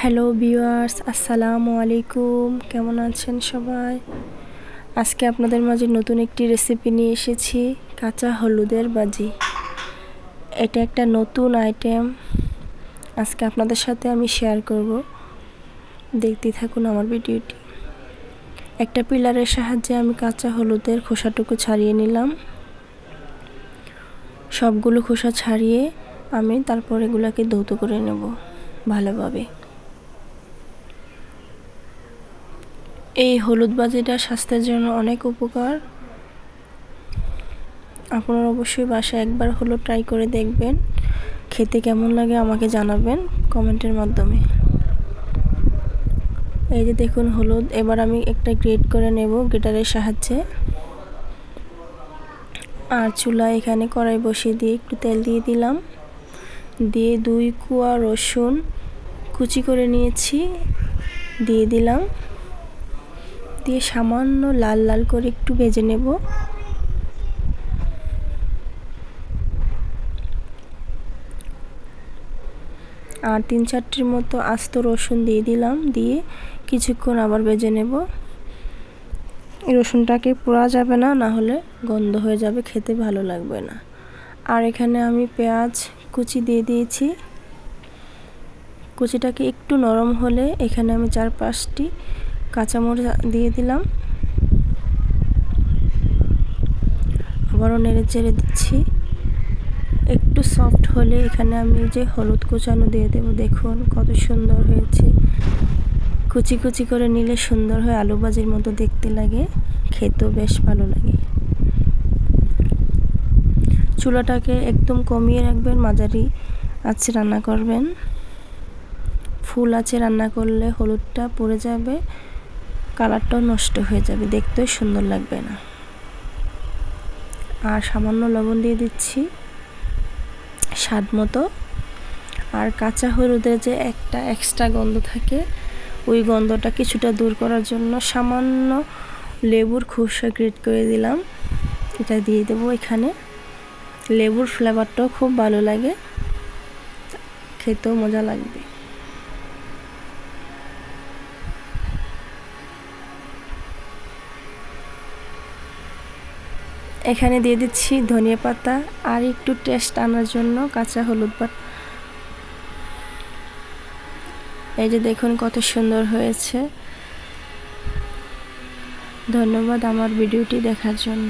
Hello viewers, আসসালামু আলাইকুম। কেমন আছেন সবাই? আজকে আপনাদের মাঝে নতুন একটি রেসিপি নিয়ে এসেছি, কাঁচা হলুদের ভাজি। এটা একটা নতুন আইটেম, আজকে আপনাদের সাথে আমি শেয়ার করব। দেখতে থাকুন আমার ভিডিওটি। একটা পিলারের সাহায্যে আমি কাঁচা হলুদের খোসাটুকু ছাড়িয়ে নিলাম। সবগুলো খোসা ছাড়িয়ে আমি তারপর এগুলোকে ধৌত করে নেব ভালোভাবে। এই হলুদ ভাজিটা স্বাস্থ্যের জন্য অনেক উপকার। আপনারা অবশ্যই বাসায় একবার হলো ট্রাই করে দেখবেন, খেতে কেমন লাগে আমাকে জানাবেন কমেন্টের মাধ্যমে। এই যে দেখুন হলুদ, এবার আমি একটা গ্রেট করে নেব গ্রেটারের সাহায্যে। আর চুলায় এখানে কড়াই বসিয়ে দিয়ে একটু তেল দিয়ে দিলাম, দিয়ে 2 কোয়া রসুন কুচি করে নিয়েছি দিয়ে দিলাম, দিয়ে সামান্য লাল লাল করে একটু ভেজে নেব। আর 3-4টির মতো আস্ত রসুন দিয়ে দিলাম, দিয়ে কিছুক্ষণ আবার ভেজে নেব। রসুনটাকে পোড়া যাবে না, না হলে গন্ধ হয়ে যাবে, খেতে ভালো লাগবে না। আর এখানে আমি পেঁয়াজ কুচি দিয়ে দিয়েছি। কুচিটাকে একটু নরম হলে এখানে আমি 4-5টি কাঁচামরিচ দিয়ে দিলাম, আবারও নেড়ে চেড়ে দিচ্ছি। একটু সফট হলে এখানে আমি যে হলুদ কুচানো দিয়ে দেব। দেখুন কত সুন্দর হয়েছে, কুচি কুচি করে নিলে সুন্দর হয়, আলু ভাজির মতো দেখতে লাগে, খেতেও বেশ ভালো লাগে। চুলাটাকে একদম কমিয়ে রাখবেন, মাঝারি আঁচে রান্না করবেন। ফুল আঁচে রান্না করলে হলুদটা পুড়ে যাবে, কালারটাও নষ্ট হয়ে যাবে, দেখতেও সুন্দর লাগবে না। আর সামান্য লবণ দিয়ে দিচ্ছি স্বাদ মতো। আর কাঁচা হলুদের যে একটা এক্সট্রা গন্ধ থাকে, ওই গন্ধটা কিছুটা দূর করার জন্য সামান্য লেবুর খোসা গ্রেট করে দিলাম, এটা দিয়ে দেবো এখানে। লেবুর ফ্লেভারটাও খুব ভালো লাগে, খেতেও মজা লাগবে। এখানে দিয়ে দিচ্ছি ধনিয়া পাতা, আর একটু টেস্ট আনার জন্য কাঁচা হলুদ বাটা। এই যে দেখুন কত সুন্দর হয়েছে। ধন্যবাদ আমার ভিডিওটি দেখার জন্য।